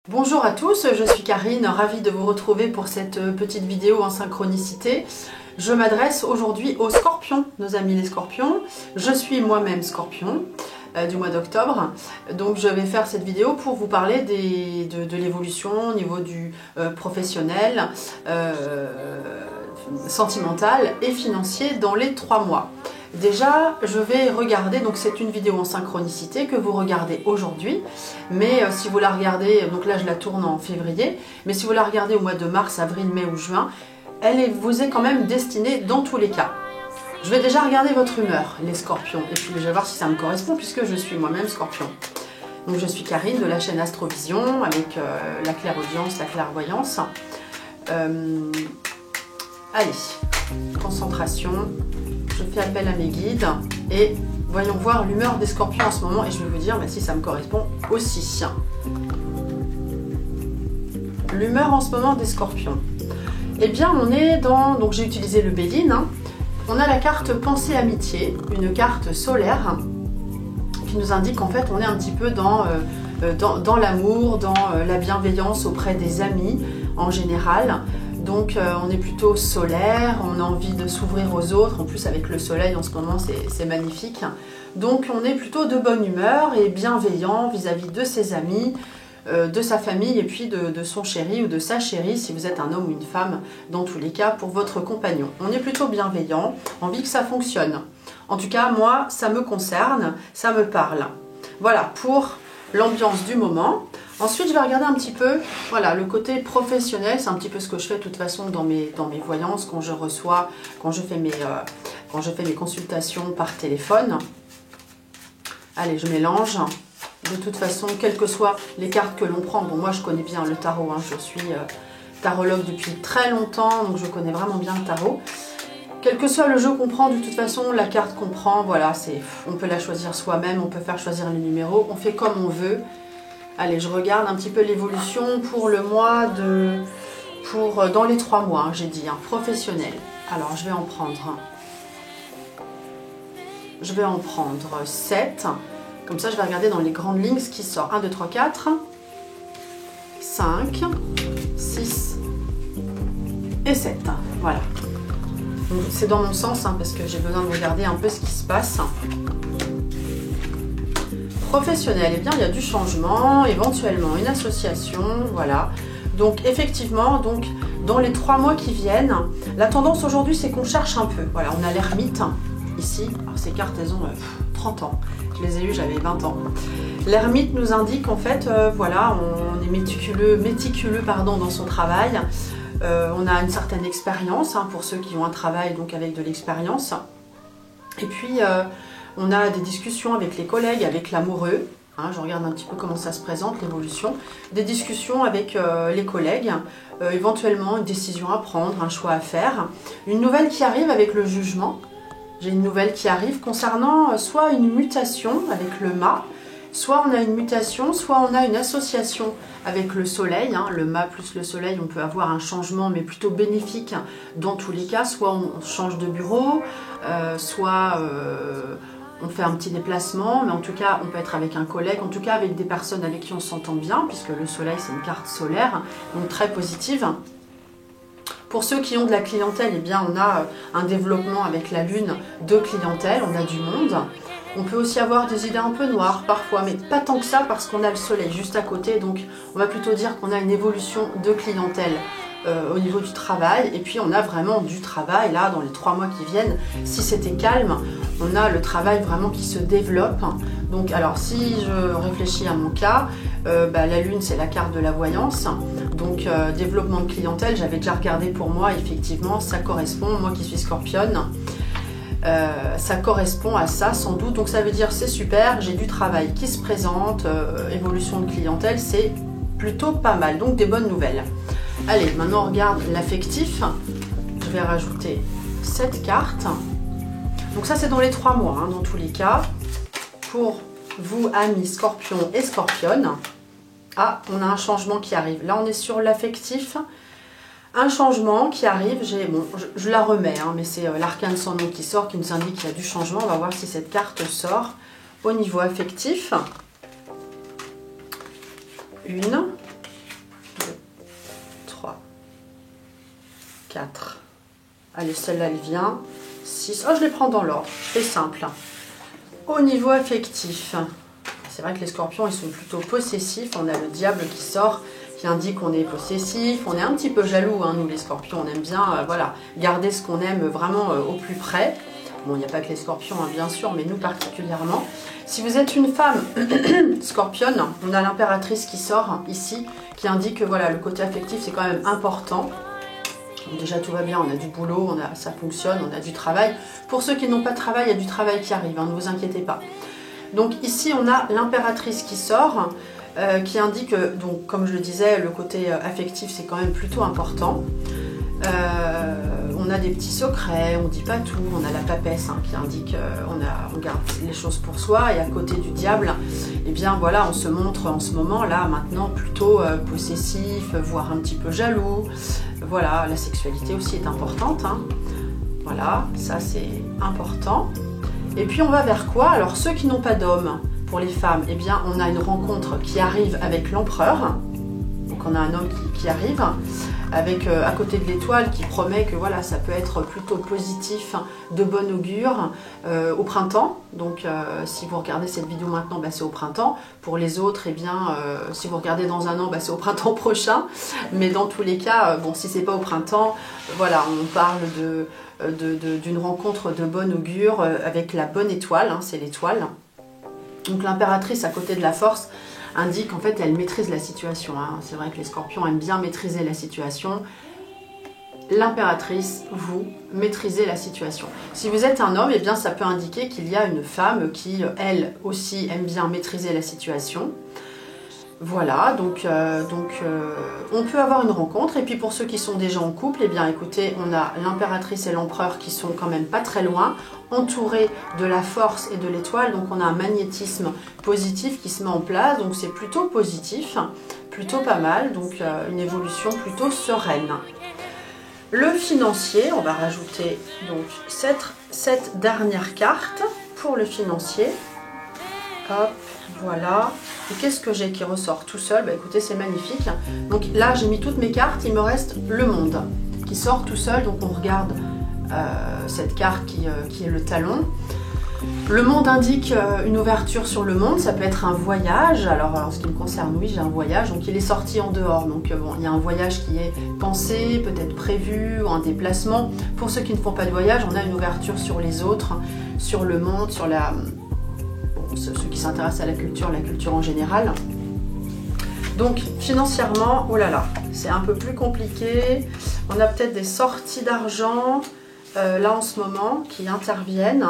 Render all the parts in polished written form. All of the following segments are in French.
Bonjour à tous, je suis Karine, ravie de vous retrouver pour cette petite vidéo en synchronicité. Je m'adresse aujourd'hui aux scorpions, nos amis les scorpions. Je suis moi-même scorpion du mois d'octobre, donc je vais faire cette vidéo pour vous parler de l'évolution au niveau du professionnel, sentimental et financier dans les 3 mois. Déjà, je vais regarder, donc c'est une vidéo en synchronicité que vous regardez aujourd'hui, mais si vous la regardez, donc là je la tourne en février, mais si vous la regardez au mois de mars, avril, mai ou juin, vous est quand même destinée dans tous les cas. Je vais déjà regarder votre humeur, les scorpions, et puis je vais voir si ça me correspond puisque je suis moi-même scorpion. Donc je suis Karine de la chaîne Astrovision avec la clairaudience, la clairvoyance. Allez, concentration. Je fais appel à mes guides et voyons voir l'humeur des scorpions en ce moment et je vais vous dire si ça me correspond aussi. L'humeur en ce moment des scorpions. Eh bien on est dans, donc j'ai utilisé le Béline, on a la carte pensée amitié, une carte solaire qui nous indique qu'en fait on est un petit peu dans l'amour, dans la bienveillance auprès des amis en général. Donc on est plutôt solaire, on a envie de s'ouvrir aux autres, en plus avec le soleil en ce moment c'est magnifique. Donc on est plutôt de bonne humeur et bienveillant vis-à-vis de ses amis, de sa famille et puis de son chéri ou de sa chérie si vous êtes un homme ou une femme, dans tous les cas pour votre compagnon. On est plutôt bienveillant, envie que ça fonctionne. En tout cas moi ça me concerne, ça me parle. Voilà pour l'ambiance du moment. Ensuite, je vais regarder un petit peu, voilà, le côté professionnel, c'est un petit peu ce que je fais de toute façon dans mes voyances, quand je reçois, quand je fais mes consultations par téléphone. Allez, je mélange. De toute façon, quelles que soient les cartes que l'on prend, bon, moi je connais bien le tarot, je suis tarologue depuis très longtemps, donc je connais vraiment bien le tarot. Quel que soit le jeu qu'on prend, de toute façon, la carte qu'on prend, voilà, on peut la choisir soi-même, on peut faire choisir les numéros, on fait comme on veut. Allez, je regarde un petit peu l'évolution pour le mois dans les 3 mois, j'ai dit, professionnel. Alors, je vais en prendre 7. Comme ça, je vais regarder dans les grandes lignes ce qui sort. 1, 2, 3, 4, 5, 6 et 7. Voilà. C'est dans mon sens, parce que j'ai besoin de regarder un peu ce qui se passe. Professionnel, eh bien il y a du changement, éventuellement une association, voilà. Donc effectivement, dans les 3 mois qui viennent, la tendance aujourd'hui c'est qu'on cherche un peu. Voilà, on a l'ermite ici. Alors ces cartes elles ont 30 ans. Je les ai eues, j'avais 20 ans. L'ermite nous indique en fait, voilà, on est méticuleux dans son travail. On a une certaine expérience pour ceux qui ont un travail donc avec de l'expérience. Et puis on a des discussions avec les collègues, avec l'amoureux. Je regarde un petit peu comment ça se présente, l'évolution. Des discussions avec les collègues, éventuellement une décision à prendre, un choix à faire. Une nouvelle qui arrive avec le jugement. J'ai une nouvelle qui arrive concernant soit une mutation avec le mât, soit on a une mutation, soit on a une association avec le soleil. Le mât plus le soleil, on peut avoir un changement, mais plutôt bénéfique dans tous les cas. Soit on change de bureau, soit on fait un petit déplacement, mais en tout cas, on peut être avec un collègue, en tout cas avec des personnes avec qui on s'entend bien, puisque le soleil, c'est une carte solaire, donc très positive. Pour ceux qui ont de la clientèle, eh bien, on a un développement avec la lune de clientèle, on a du monde. On peut aussi avoir des idées un peu noires parfois, mais pas tant que ça parce qu'on a le soleil juste à côté, donc on va plutôt dire qu'on a une évolution de clientèle au niveau du travail, et puis on a vraiment du travail là dans les 3 mois qui viennent. Si c'était calme, on a le travail vraiment qui se développe. Donc alors si je réfléchis à mon cas, la lune c'est la carte de la voyance, donc développement de clientèle, j'avais déjà regardé pour moi, effectivement ça correspond, moi qui suis scorpionne, ça correspond à ça sans doute, donc ça veut dire c'est super, j'ai du travail qui se présente, évolution de clientèle, c'est plutôt pas mal, donc des bonnes nouvelles. Allez, maintenant on regarde l'affectif. Je vais rajouter 7 cartes. Donc ça c'est dans les 3 mois, dans tous les cas. Pour vous, amis scorpions et scorpionnes. Ah, on a un changement qui arrive. Là on est sur l'affectif. Un changement qui arrive. Je la remets, mais c'est l'arcane sans nom qui sort, qui nous indique qu'il y a du changement. On va voir si cette carte sort au niveau affectif. 1, 4. Allez, celle-là, elle vient. 6. Oh, je les prends dans l'ordre. C'est simple. Au niveau affectif, c'est vrai que les scorpions, ils sont plutôt possessifs. On a le diable qui sort, qui indique qu'on est possessif. On est un petit peu jaloux, hein, nous les scorpions. On aime bien voilà, garder ce qu'on aime vraiment au plus près. Bon, il n'y a pas que les scorpions, hein, bien sûr, mais nous particulièrement. Si vous êtes une femme scorpionne, on a l'impératrice qui sort ici, qui indique que voilà, le côté affectif, c'est quand même important. Donc déjà, tout va bien, on a du boulot, ça fonctionne, on a du travail. Pour ceux qui n'ont pas de travail, il y a du travail qui arrive, hein, ne vous inquiétez pas. Donc ici, on a l'impératrice qui sort, qui indique, donc comme je le disais, le côté affectif, c'est quand même plutôt important. On a des petits secrets, on ne dit pas tout, on a la papesse hein, qui indique on garde les choses pour soi, et à côté du diable, eh bien voilà, on se montre en ce moment là maintenant plutôt possessif, voire un petit peu jaloux. Voilà, la sexualité aussi est importante, hein. Voilà, ça c'est important. Et puis on va vers quoi? Alors ceux qui n'ont pas d'homme, pour les femmes, eh bien on a une rencontre qui arrive avec l'empereur. Donc on a un homme qui arrive avec à côté de l'étoile qui promet que voilà, ça peut être plutôt positif, de bon augure au printemps. Donc si vous regardez cette vidéo maintenant, bah, c'est au printemps. Pour les autres, eh bien, si vous regardez dans un an, bah, c'est au printemps prochain. Mais dans tous les cas, bon, si c'est pas au printemps, voilà, on parle d'une rencontre de bon augure avec la bonne étoile, hein, c'est l'étoile. Donc l'impératrice à côté de la force indique qu'en fait elle maîtrise la situation, hein. C'est vrai que les scorpions aiment bien maîtriser la situation. L'impératrice, vous maîtrisez la situation. Si vous êtes un homme, eh bien ça peut indiquer qu'il y a une femme qui, elle aussi, aime bien maîtriser la situation. Voilà, donc on peut avoir une rencontre. Et puis pour ceux qui sont déjà en couple, eh bien écoutez, on a l'impératrice et l'empereur qui sont quand même pas très loin, entourés de la force et de l'étoile. Donc on a un magnétisme positif qui se met en place, donc c'est plutôt positif, plutôt pas mal, donc une évolution plutôt sereine. Le financier, on va rajouter donc cette dernière carte pour le financier. Hop, voilà. Et qu'est-ce que j'ai qui ressort tout seul? Bah écoutez, c'est magnifique. Donc là, j'ai mis toutes mes cartes, il me reste le monde qui sort tout seul. Donc on regarde cette carte qui est le talon. Le monde indique une ouverture sur le monde, ça peut être un voyage. Alors en ce qui me concerne, oui, j'ai un voyage, donc il est sorti en dehors. Donc bon, il y a un voyage qui est pensé, peut-être prévu, ou un déplacement. Pour ceux qui ne font pas de voyage, on a une ouverture sur les autres, sur le monde, sur la... ceux qui s'intéressent à la culture en général. Donc financièrement, oh là là, c'est un peu plus compliqué. On a peut-être des sorties d'argent là en ce moment qui interviennent,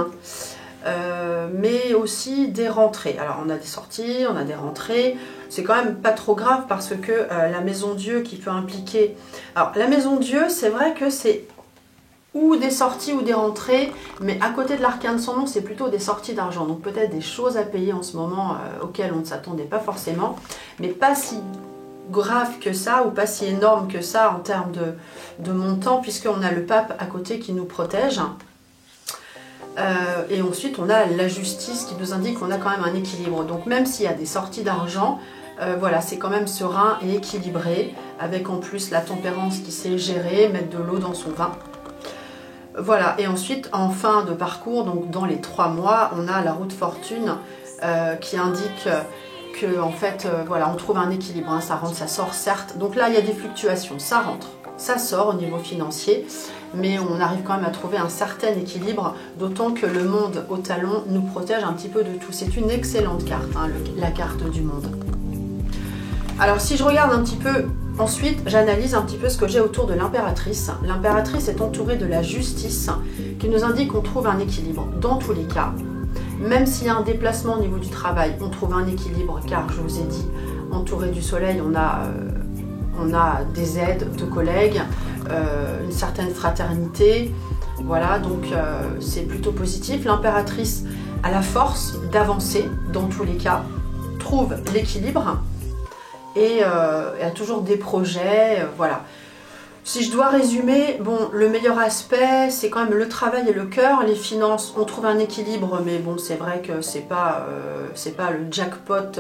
mais aussi des rentrées. Alors on a des sorties, on a des rentrées. C'est quand même pas trop grave parce que la maison Dieu qui peut impliquer... Alors la maison Dieu, c'est vrai que c'est ou des sorties ou des rentrées, mais à côté de l'arcane sans nom, c'est plutôt des sorties d'argent. Donc peut-être des choses à payer en ce moment auxquelles on ne s'attendait pas forcément, mais pas si grave que ça, ou pas si énorme que ça en termes de montant, puisqu'on a le pape à côté qui nous protège. Et ensuite, on a la justice qui nous indique qu'on a quand même un équilibre. Donc même s'il y a des sorties d'argent, voilà, c'est quand même serein et équilibré, avec en plus la tempérance qui sait gérer, mettre de l'eau dans son vin. Voilà, et ensuite, en fin de parcours, donc dans les 3 mois, on a la roue de fortune qui indique que, en fait, voilà, on trouve un équilibre, hein, ça rentre, ça sort, certes. Donc là, il y a des fluctuations, ça rentre, ça sort au niveau financier, mais on arrive quand même à trouver un certain équilibre, d'autant que le monde au talon nous protège un petit peu de tout. C'est une excellente carte, hein, la carte du monde. Alors, si je regarde un petit peu... Ensuite, j'analyse un petit peu ce que j'ai autour de l'impératrice. L'impératrice est entourée de la justice qui nous indique qu'on trouve un équilibre dans tous les cas. Même s'il y a un déplacement au niveau du travail, on trouve un équilibre car, je vous ai dit, entouré du soleil, on a des aides de collègues, une certaine fraternité. Voilà, donc c'est plutôt positif. L'impératrice a la force d'avancer dans tous les cas, trouve l'équilibre. Et a toujours des projets, voilà. Si je dois résumer, bon, le meilleur aspect, c'est quand même le travail et le cœur. Les finances, on trouve un équilibre, mais bon, c'est vrai que c'est pas le jackpot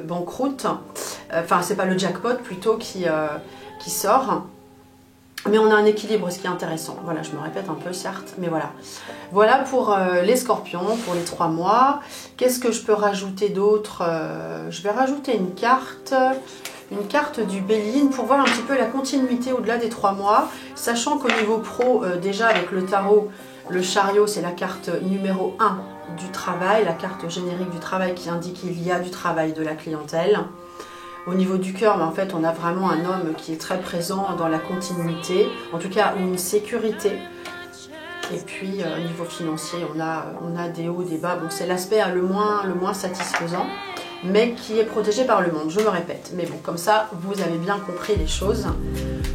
banqueroute. Enfin, c'est pas le jackpot plutôt qui sort. Mais on a un équilibre, ce qui est intéressant. Voilà, je me répète un peu, certes, mais voilà. Voilà pour les scorpions, pour les 3 mois. Qu'est-ce que je peux rajouter d'autre? Je vais rajouter une carte du Béline pour voir un petit peu la continuité au-delà des 3 mois. Sachant qu'au niveau pro, déjà avec le tarot, le chariot, c'est la carte numéro 1 du travail, la carte générique du travail qui indique qu'il y a du travail de la clientèle. Au niveau du cœur, en fait, on a vraiment un homme qui est très présent dans la continuité, en tout cas une sécurité. Et puis au niveau financier, on a des hauts, des bas. Bon, c'est l'aspect le moins satisfaisant, mais qui est protégé par le monde, je me répète. Mais bon, comme ça, vous avez bien compris les choses.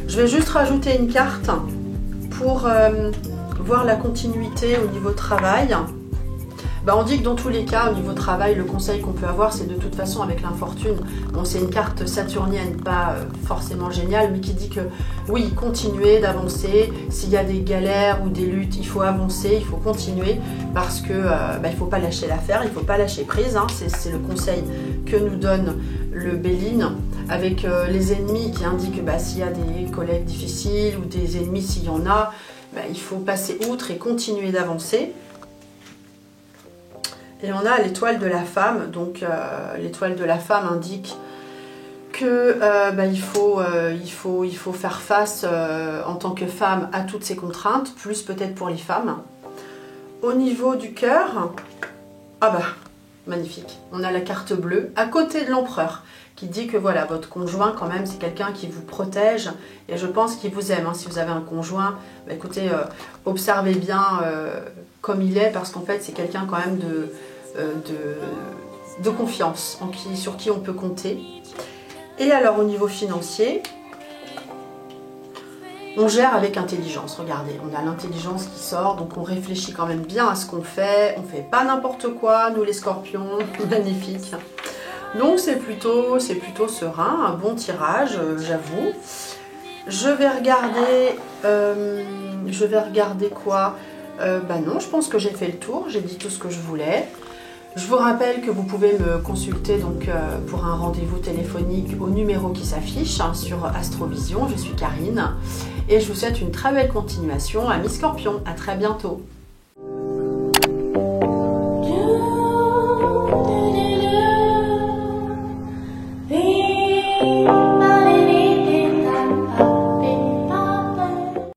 Je vais juste rajouter une carte pour voir la continuité au niveau travail. On dit que dans tous les cas, au niveau travail, le conseil qu'on peut avoir, c'est de toute façon avec l'infortune. Bon, c'est une carte saturnienne, pas forcément géniale, mais qui dit que oui, continuez d'avancer. S'il y a des galères ou des luttes, il faut avancer, il faut continuer parce que il ne faut pas lâcher l'affaire, il ne faut pas lâcher prise. Hein. C'est le conseil que nous donne le Béline avec les ennemis qui indiquent s'il y a des collègues difficiles ou des ennemis s'il y en a, il faut passer outre et continuer d'avancer. Et on a l'étoile de la femme, donc l'étoile de la femme indique que il faut faire face en tant que femme à toutes ces contraintes, plus peut-être pour les femmes. Au niveau du cœur, magnifique, on a la carte bleue à côté de l'empereur qui dit que voilà, votre conjoint quand même c'est quelqu'un qui vous protège et je pense qu'il vous aime. Hein. Si vous avez un conjoint, écoutez, observez bien comme il est parce qu'en fait c'est quelqu'un quand même de confiance, sur qui on peut compter. Et alors au niveau financier, on gère avec intelligence. Regardez, on a l'intelligence qui sort, donc on réfléchit quand même bien à ce qu'on fait. On fait pas n'importe quoi, nous les scorpions, magnifique. Donc c'est plutôt serein, un bon tirage, j'avoue. Je vais regarder quoi? Non, je pense que j'ai fait le tour, j'ai dit tout ce que je voulais. Je vous rappelle que vous pouvez me consulter donc, pour un rendez-vous téléphonique au numéro qui s'affiche sur Astrovision. Je suis Karine et je vous souhaite une très belle continuation. Amis Scorpions, à très bientôt.